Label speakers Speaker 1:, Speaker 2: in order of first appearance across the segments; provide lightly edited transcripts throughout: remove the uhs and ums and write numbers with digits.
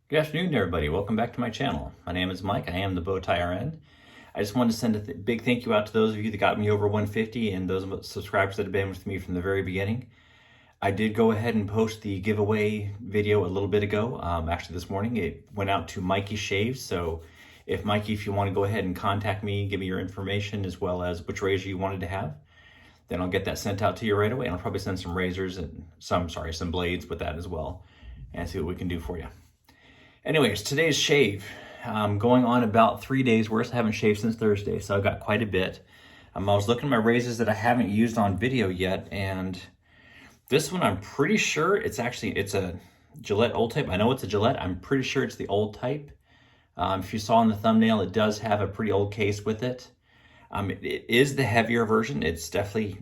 Speaker 1: Good afternoon, everybody. Welcome back to my channel. My name is Mike. I am the Bowtie RN. I just wanted to send a big thank you out to those of you that got me over 150 and those subscribers that have been with me from the very beginning. I did go ahead and post the giveaway video a little bit ago. Actually, this morning it went out to Mikey Shaves. So, Mikey, if you want to go ahead and contact me, give me your information as well as which razor you wanted to have, then I'll get that sent out to you right away. And I'll probably send some razors and some blades with that as well, and see what we can do for you. Anyways, today's shave, going on about 3 days worth. I haven't shaved since Thursday, so I've got quite a bit. I was looking at my razors that I haven't used on video yet, and this one I'm pretty sure it's a Gillette old type. I know it's a Gillette. I'm pretty sure it's the old type. If you saw in the thumbnail, it does have a pretty old case with it. It is the heavier version. It's definitely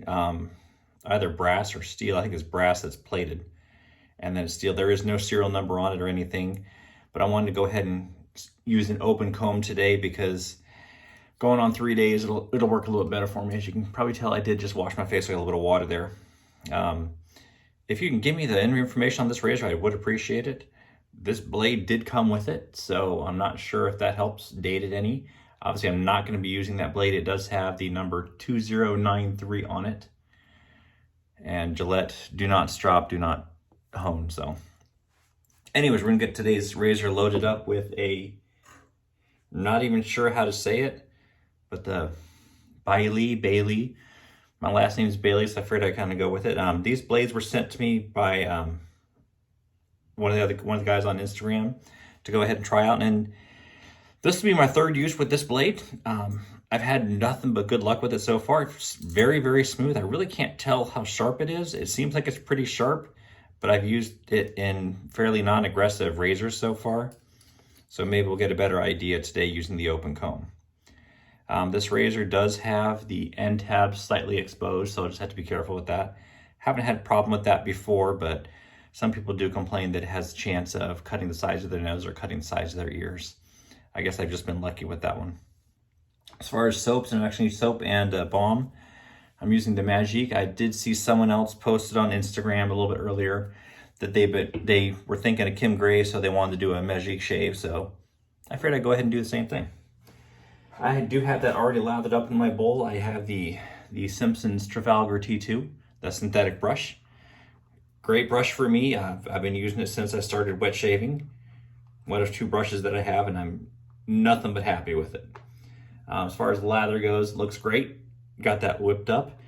Speaker 1: either brass or steel. I think it's brass that's plated, and then steel. There is no serial number on it or anything. But I wanted to go ahead and use an open comb today because going on 3 days, it'll work a little bit better for me. As you can probably tell, I did just wash my face with a little bit of water there. If you can give me the information on this razor, I would appreciate it. This blade did come with it, so I'm not sure if that helps date it any. Obviously, I'm not going to be using that blade. It does have the number 2093 on it. And Gillette, do not strop, do not hone, so... Anyways, we're gonna get today's razor loaded up with not even sure how to say it, but the Baili. My last name is Bailey, so I figured I'd kind of go with it. These blades were sent to me by one of the guys on Instagram to go ahead and try out, and this will be my third use with this blade. I've had nothing but good luck with it so far. It's very, very smooth. I really can't tell how sharp it is. It seems like it's pretty sharp, but I've used it in fairly non-aggressive razors so far. So maybe we'll get a better idea today using the open comb. This razor does have the end tab slightly exposed, so I just have to be careful with that. Haven't had a problem with that before, but some people do complain that it has a chance of cutting the sides of their nose or cutting the sides of their ears. I guess I've just been lucky with that one. As far as soaps, and actually soap and balm, I'm using the Magique. I did see someone else posted on Instagram a little bit earlier that they were thinking of Kim Gray, so they wanted to do a Magique shave. So I figured I'd go ahead and do the same thing. I do have that already lathered up in my bowl. I have the Simpson's Trafalgar T2, the synthetic brush. Great brush for me. I've been using it since I started wet shaving. One of two brushes that I have, and I'm nothing but happy with it. As far as lather goes, it looks great. Got that whipped up.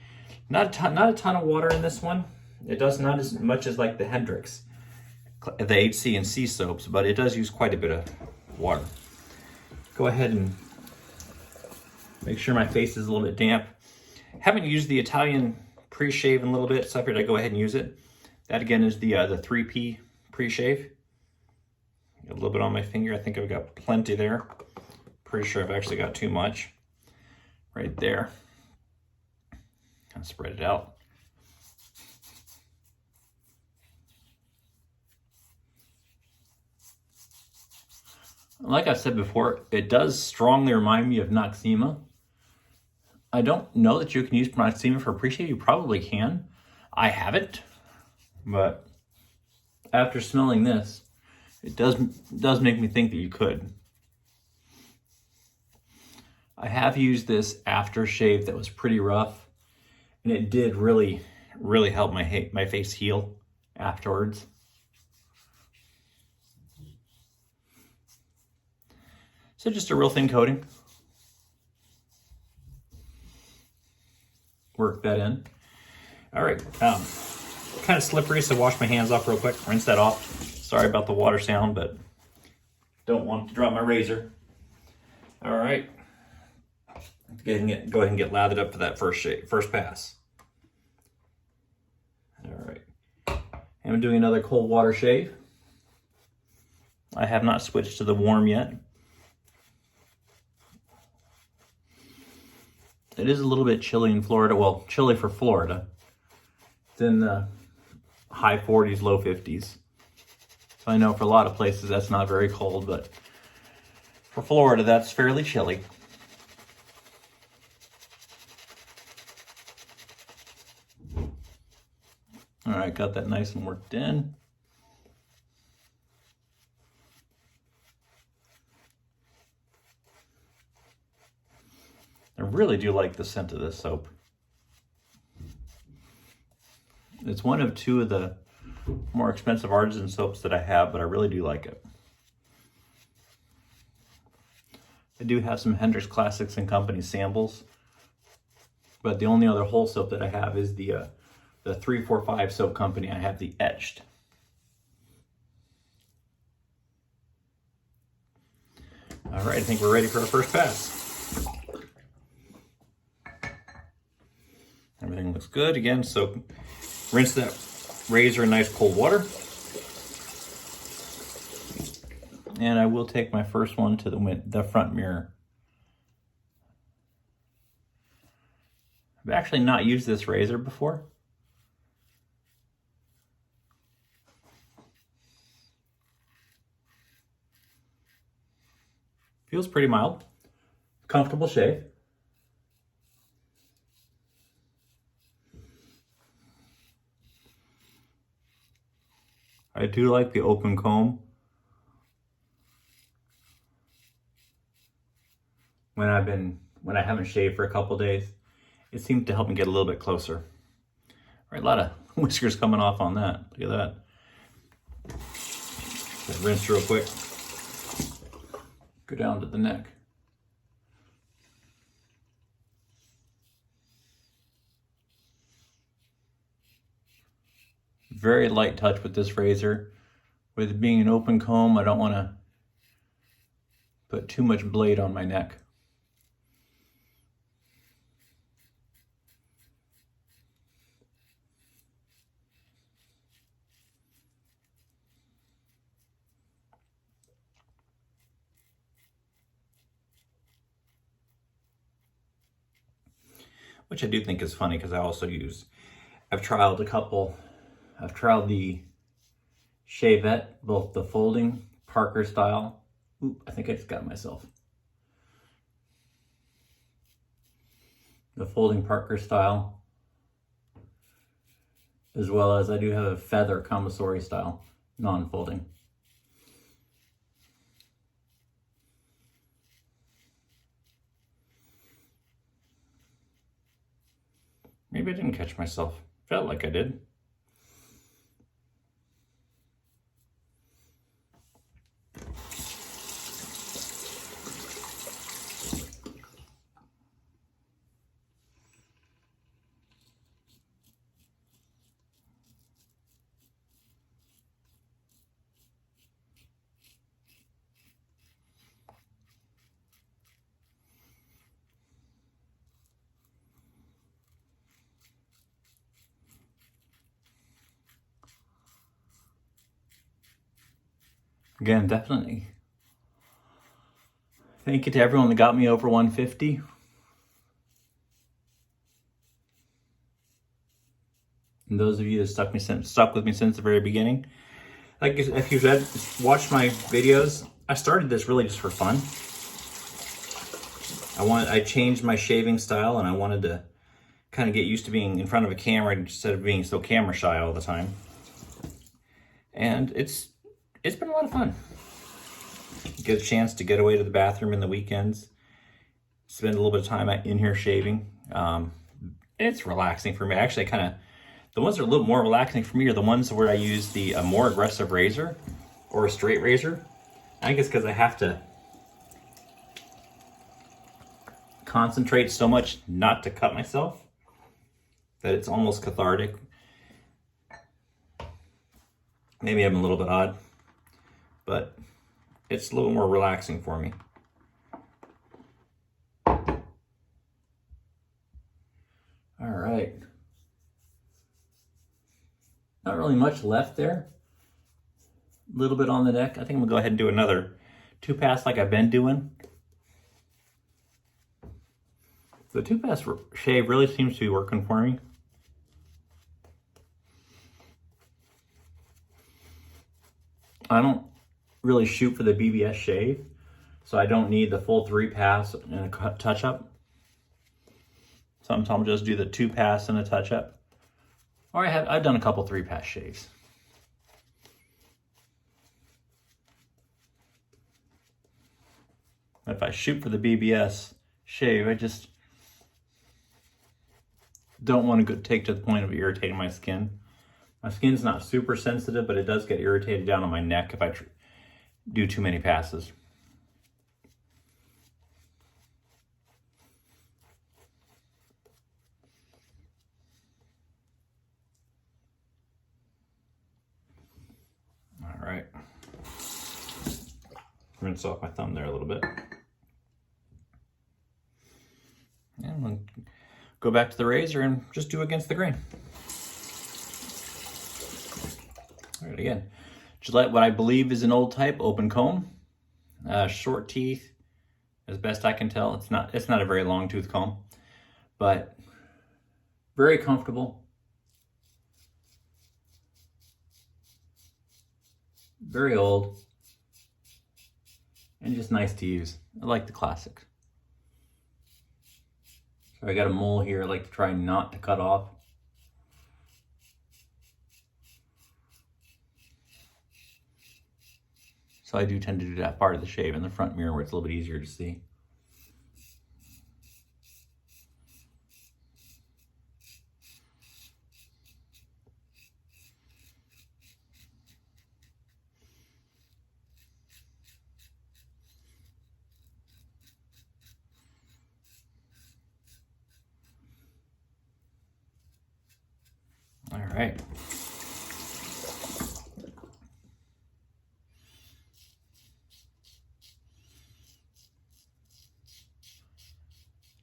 Speaker 1: Not a ton of water in this one. It does not as much as like the Hendrix, the HC and C soaps, but it does use quite a bit of water. Go ahead and make sure my face is a little bit damp. Haven't used the Italian pre-shave in a little bit, so I figured I'd go ahead and use it. That again is the 3P pre-shave. A little bit on my finger. I think I've got plenty there. Pretty sure I've actually got too much right there. Kind of spread it out. Like I said before, it does strongly remind me of Noxzema. I don't know that you can use Noxzema for pre-shave. You probably can. I haven't, but after smelling this, it does make me think that you could. I have used this aftershave that was pretty rough, and it did really, really help my face heal afterwards. So just a real thin coating. Work that in. All right, kind of slippery, so wash my hands off real quick, rinse that off. Sorry about the water sound, but don't want to drop my razor. All right. Go ahead and get lathered up for that first pass. All right. I'm doing another cold water shave. I have not switched to the warm yet. It is a little bit chilly in Florida. Well, chilly for Florida. It's in the high 40s, low 50s. So I know for a lot of places that's not very cold, but for Florida, that's fairly chilly. All right, got that nice and worked in. really do like the scent of this soap. It's one of two of the more expensive artisan soaps that I have, but I really do like it. I do have some Hendrix Classics and Company samples, but the only other whole soap that I have is the 345 Soap Company. I have the etched. All right, I think we're ready for our first pass. Everything looks good. Again, so rinse that razor in nice cold water. And I will take my first one to the front mirror. I've actually not used this razor before. Feels pretty mild. Comfortable shave. I do like the open comb. When I haven't shaved for a couple days, it seems to help me get a little bit closer. All right, a lot of whiskers coming off on that. Look at that. Just rinse real quick. Go down to the neck. Very light touch with this razor. With it being an open comb, I don't want to put too much blade on my neck. Which I do think is funny because I also I've trialed the Shavette, both the folding Parker style. Oop, I think I just got myself. The folding Parker style, as well as I do have a feather commissary style, non-folding. Maybe I didn't catch myself. Felt like I did. Again, definitely thank you to everyone that got me over 150. And those of you that stuck with me since the very beginning. Like if you've watched my videos, I started this really just for fun. I changed my shaving style and I wanted to kind of get used to being in front of a camera instead of being so camera shy all the time. And it's been a lot of fun. Get a chance to get away to the bathroom in the weekends, spend a little bit of time in here shaving. It's relaxing for me. Actually, the ones that are a little more relaxing for me are the ones where I use the more aggressive razor or a straight razor. I guess because I have to concentrate so much not to cut myself that it's almost cathartic. Maybe I'm a little bit odd, but it's a little more relaxing for me. All right. Not really much left there. A little bit on the neck. I think I'm gonna go ahead and do another 2-pass like I've been doing. The 2-pass shave really seems to be working for me. I don't really shoot for the BBS shave, so I don't need the full 3-pass and a touch-up. Sometimes I'll just do the 2-pass and a touch-up. Or I've done a couple 3-pass shaves. If I shoot for the BBS shave, I just don't want to take to the point of irritating my skin. My skin's not super sensitive, but it does get irritated down on my neck if I do too many passes. All right. Rinse off my thumb there a little bit. And we'll go back to the razor and just do against the grain. All right, again, Gillette, what I believe is an old type open comb, short teeth, as best I can tell. It's not a very long tooth comb, but very comfortable, very old, and just nice to use. I like the classics. So I got a mole here I like to try not to cut off. So I do tend to do that part of the shave in the front mirror where it's a little bit easier to see. All right.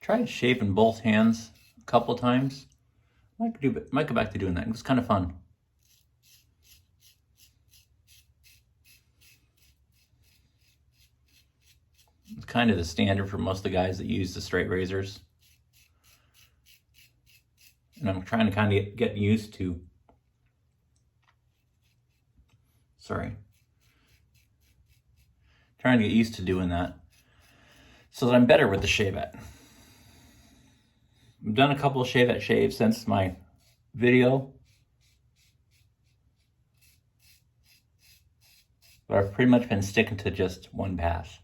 Speaker 1: Tried shaving both hands a couple times. Might go back to doing that. It was kind of fun. It's kind of the standard for most of the guys that use the straight razors. And I'm trying to kind of get used to, trying to get used to doing that so that I'm better with the Shavette. I've done a couple of Shavette shaves since my video, but I've pretty much been sticking to just one pass.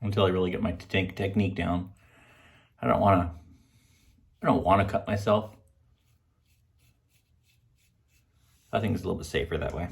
Speaker 1: Until I really get my technique down. I don't want to cut myself. I think it's a little bit safer that way.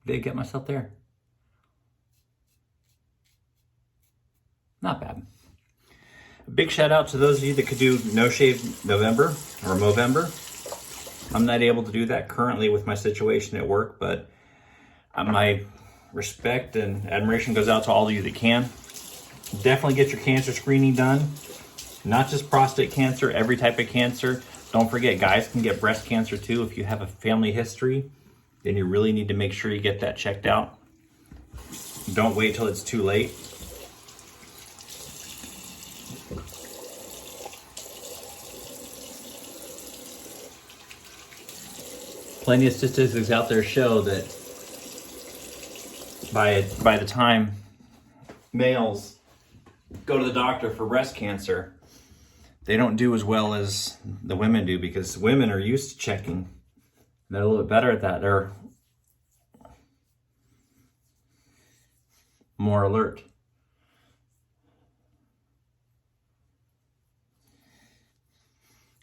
Speaker 1: Did I get myself there? Not bad. A big shout out to those of you that could do No Shave November or Movember. I'm not able to do that currently with my situation at work, but my respect and admiration goes out to all of you that can. Definitely get your cancer screening done. Not just prostate cancer, every type of cancer. Don't forget, guys can get breast cancer too if you have a family history. Then you really need to make sure you get that checked out. Don't wait till it's too late. Plenty of statistics out there show that by the time males go to the doctor for breast cancer, they don't do as well as the women do, because women are used to checking. They're a little bit better at that. They're more alert.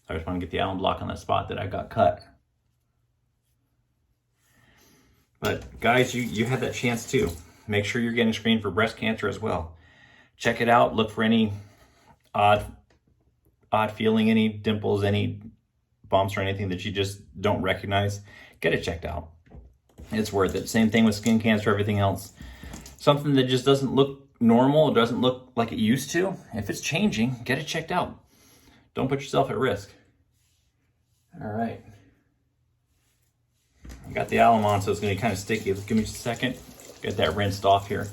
Speaker 1: I just want to get the alum block on that spot that I got cut. But guys, you had that chance too. Make sure you're getting screened for breast cancer as well. Check it out. Look for any odd feeling, any dimples, any bumps or anything that you just don't recognize. Get it checked out. It's worth it. Same thing with skin cancer, everything else. Something that just doesn't look normal, it doesn't look like it used to. If it's changing, get it checked out. Don't put yourself at risk. All right. I got the alum on, so it's going to be kind of sticky. Give me just a second. Get that rinsed off here.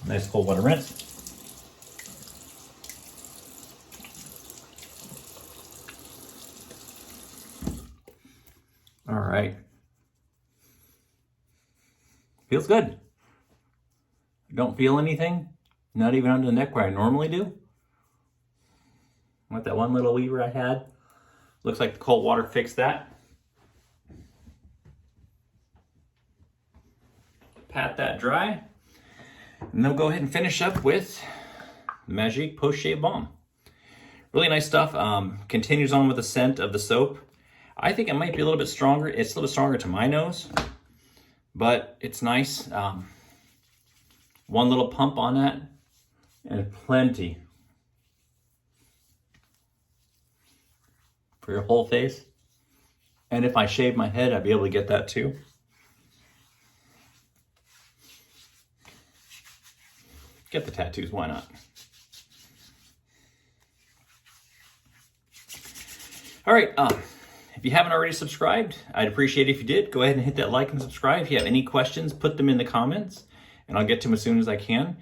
Speaker 1: Nice cold water rinse. right? Feels good. Don't feel anything, not even under the neck where I normally do. With that one little lever I had, looks like the cold water fixed that. Pat that dry, and then we'll go ahead and finish up with the Magique Post-Shave Balm. Really nice stuff. Continues on with the scent of the soap. I think it might be a little bit stronger. It's a little bit stronger to my nose, but it's nice. One little pump on that, and plenty for your whole face. And if I shave my head, I'd be able to get that too. Get the tattoos, why not? All right, if you haven't already subscribed, I'd appreciate it if you did. Go ahead and hit that like and subscribe. If you have any questions, put them in the comments, and I'll get to them as soon as I can.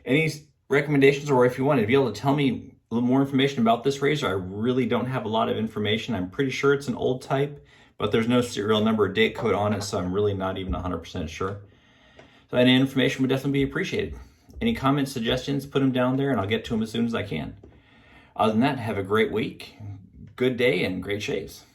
Speaker 1: Any recommendations, or if you want to be able to tell me a little more information about this razor, I really don't have a lot of information. I'm pretty sure it's an old type, but there's no serial number or date code on it, so I'm really not even 100% sure. So any information would definitely be appreciated. Any comments, suggestions, put them down there, and I'll get to them as soon as I can. Other than that, have a great week, good day, and great shaves.